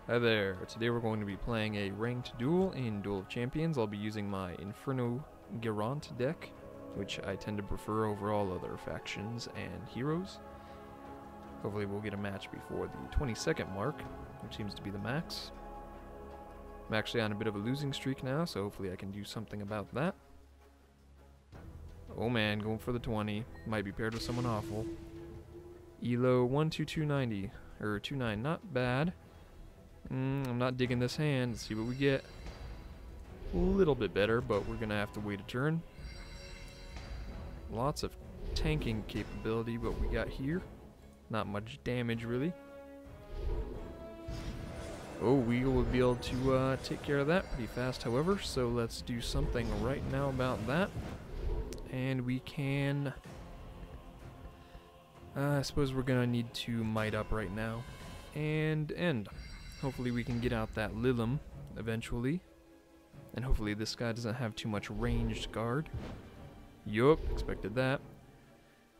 Hi there, today we're going to be playing a ranked duel in Duel of Champions. I'll be using my Inferno Garant deck, which I tend to prefer over all other factions and heroes. Hopefully we'll get a match before the 20-second mark, which seems to be the max. I'm actually on a bit of a losing streak now, so hopefully I can do something about that. Oh man, going for the 20. Might be paired with someone awful. Elo 12290, or 29, not bad. I'm not digging this hand. Let's see what we get. A little bit better, but we're gonna have to wait a turn. Lots of tanking capability, what we got here. Not much damage, really. Oh, we will be able to take care of that pretty fast, however, so let's do something right now about that. And we can... I suppose we're gonna need to might up right now. And end. Hopefully we can get out that Lilim eventually. And hopefully this guy doesn't have too much ranged guard. Yup, expected that.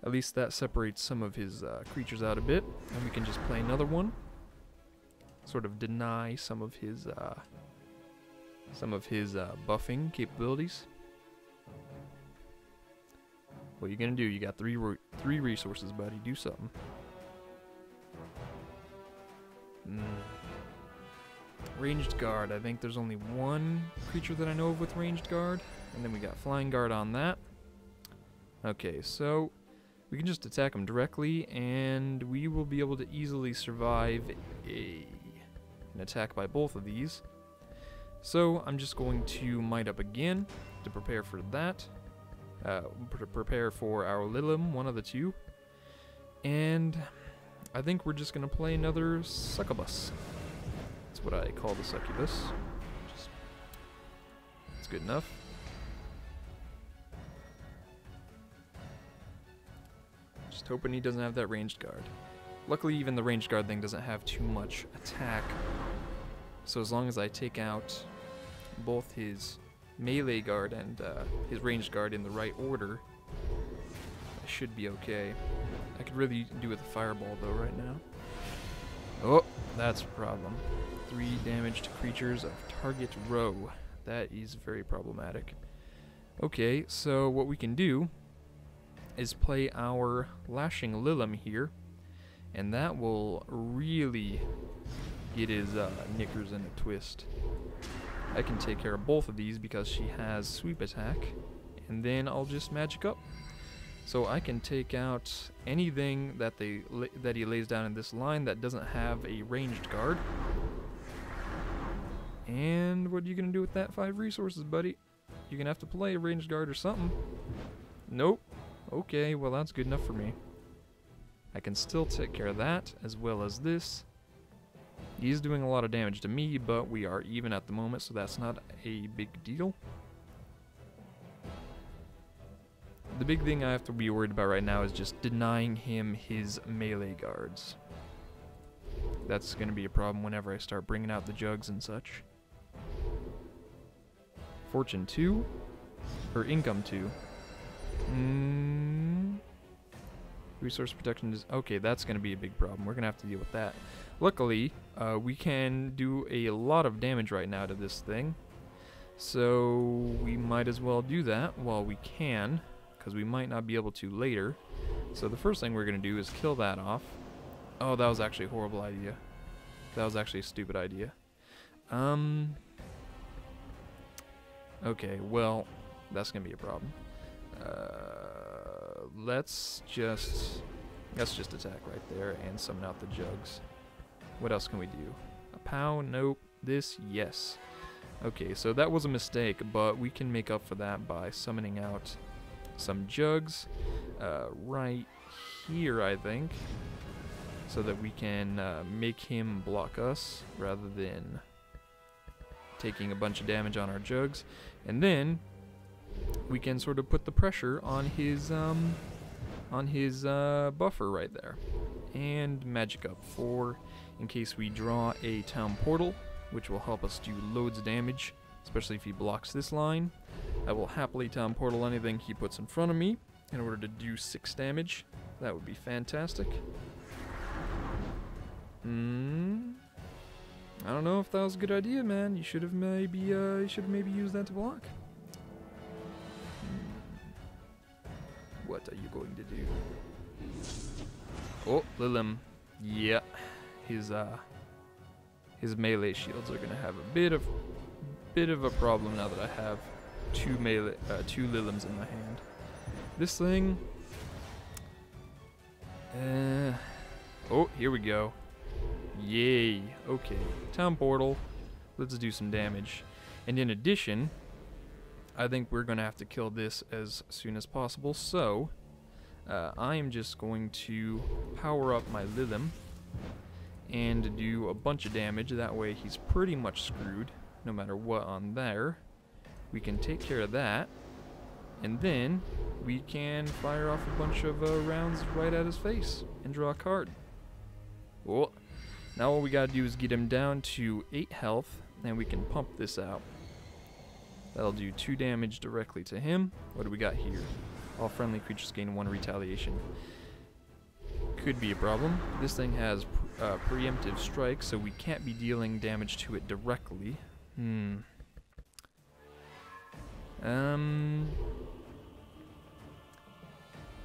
At least that separates some of his creatures out a bit. And we can just play another one. Sort of deny some of his buffing capabilities. What are you gonna do? You got three resources, buddy. Do something. Ranged guard. I think there's only one creature that I know of with ranged guard, and then we got flying guard on that. Okay, so we can just attack him directly, and we will be able to easily survive an attack by both of these. So I'm just going to might up again to prepare for that. Prepare for our Lilim, one of the two. And I think we're just going to play another succubus. That's what I call the succubus. It's good enough. Just hoping he doesn't have that ranged guard. Luckily, even the ranged guard thing doesn't have too much attack. So as long as I take out both his melee guard and his ranged guard in the right order, I should be okay. I could really do with a fireball though right now. Oh, that's a problem. 3 damage to creatures of target row. That is very problematic. Okay, so what we can do is play our Lashing Lilim here, and that will really get his knickers in a twist. I can take care of both of these because she has sweep attack, and then I'll just magic up. So I can take out anything that he lays down in this line that doesn't have a ranged guard. And what are you gonna do with that 5 resources, buddy? You're gonna have to play a ranged guard or something. Nope. Okay, well that's good enough for me. I can still take care of that as well as this. He's doing a lot of damage to me, but we are even at the moment, so that's not a big deal. The big thing I have to be worried about right now is just denying him his melee guards. That's going to be a problem whenever I start bringing out the jugs and such. Fortune 2? Or income 2? Resource protection is... Okay, that's going to be a big problem. We're going to have to deal with that. Luckily, we can do a lot of damage right now to this thing. So we might as well do that while we can, because we might not be able to later. So the first thing we're going to do is kill that off. Oh, that was actually a horrible idea. That was actually a stupid idea. Okay, well, that's going to be a problem. Let's just attack right there and summon out the jugs. What else can we do? A pow? Nope. This? Yes. Okay, so that was a mistake, but we can make up for that by summoning out some jugs right here, I think, so that we can make him block us rather than taking a bunch of damage on our jugs. And then we can sort of put the pressure on his buffer right there. And magic up 4 in case we draw a town portal, which will help us do loads of damage, especially if he blocks this line. I will happily town portal anything he puts in front of me in order to do 6 damage. That would be fantastic. I don't know if that was a good idea, man. You should have maybe used that to block. What are you going to do? Oh, Lilim. Yeah. His melee shields are gonna have a bit of a problem now that I have two Lilims in my hand. This thing. Oh, here we go. Yay. Okay. Town portal. Let's do some damage. And in addition, I think we're gonna have to kill this as soon as possible. So, I am just going to power up my Lilim and do a bunch of damage. That way he's pretty much screwed, no matter what on there. We can take care of that, and then we can fire off a bunch of rounds right at his face and draw a card. Oh, now all we gotta do is get him down to 8 health, and we can pump this out. That'll do 2 damage directly to him. What do we got here? All friendly creatures gain 1 retaliation. Could be a problem. This thing has preemptive strike, so we can't be dealing damage to it directly.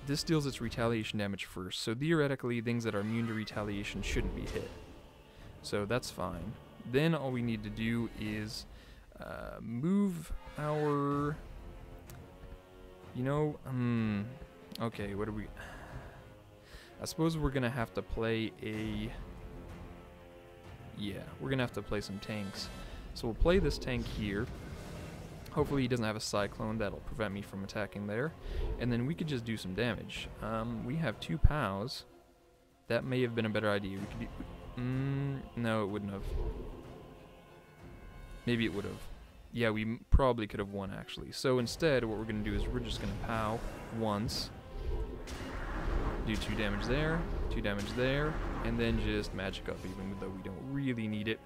This deals its retaliation damage first, so theoretically things that are immune to retaliation shouldn't be hit. So that's fine. Then all we need to do is move our... okay, what do we... I suppose we're gonna have to play a... Yeah, we're gonna have to play some tanks. So we'll play this tank here. Hopefully he doesn't have a Cyclone that'll prevent me from attacking there. And then we could just do some damage. We have 2 POWs. That may have been a better idea. We could do... no, it wouldn't have. Maybe it would have. Yeah, we probably could have won, actually. So instead, what we're going to do is we're just going to POW once. Do 2 damage there, 2 damage there, and then just magic up, even though we don't really need it.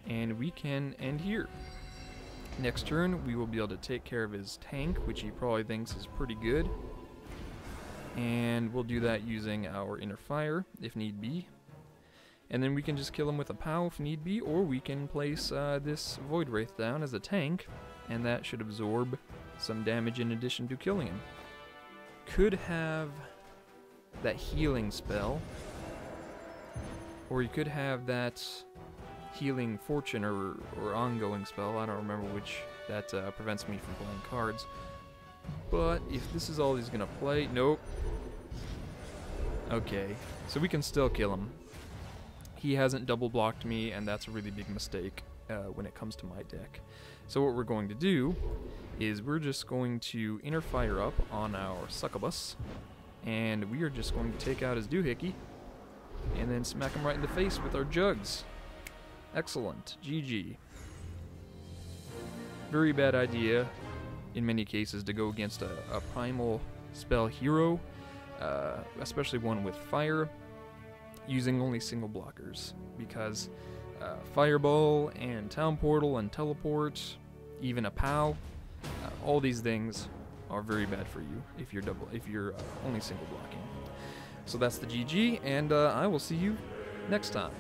And we can end here. Next turn, we will be able to take care of his tank, which he probably thinks is pretty good. And we'll do that using our Inner Fire, if need be. And then we can just kill him with a POW if need be, or we can place this Void Wraith down as a tank, and that should absorb some damage in addition to killing him. Could have that healing spell, or you could have that healing fortune or ongoing spell. I don't remember which. That prevents me from playing cards. But if this is all he's gonna play, nope. Okay, so we can still kill him. He hasn't double blocked me, and that's a really big mistake when it comes to my deck. So what we're going to do is we're just going to Inner Fire up on our Succubus, and we are just going to take out his Doohickey and then smack him right in the face with our Jugs. Excellent. GG. Very bad idea in many cases to go against a primal spell hero, especially one with fire, using only single blockers, because Fireball and Town Portal and Teleport, even a POW, all these things are very bad for you if you're only single blocking. So that's the GG, and I will see you next time.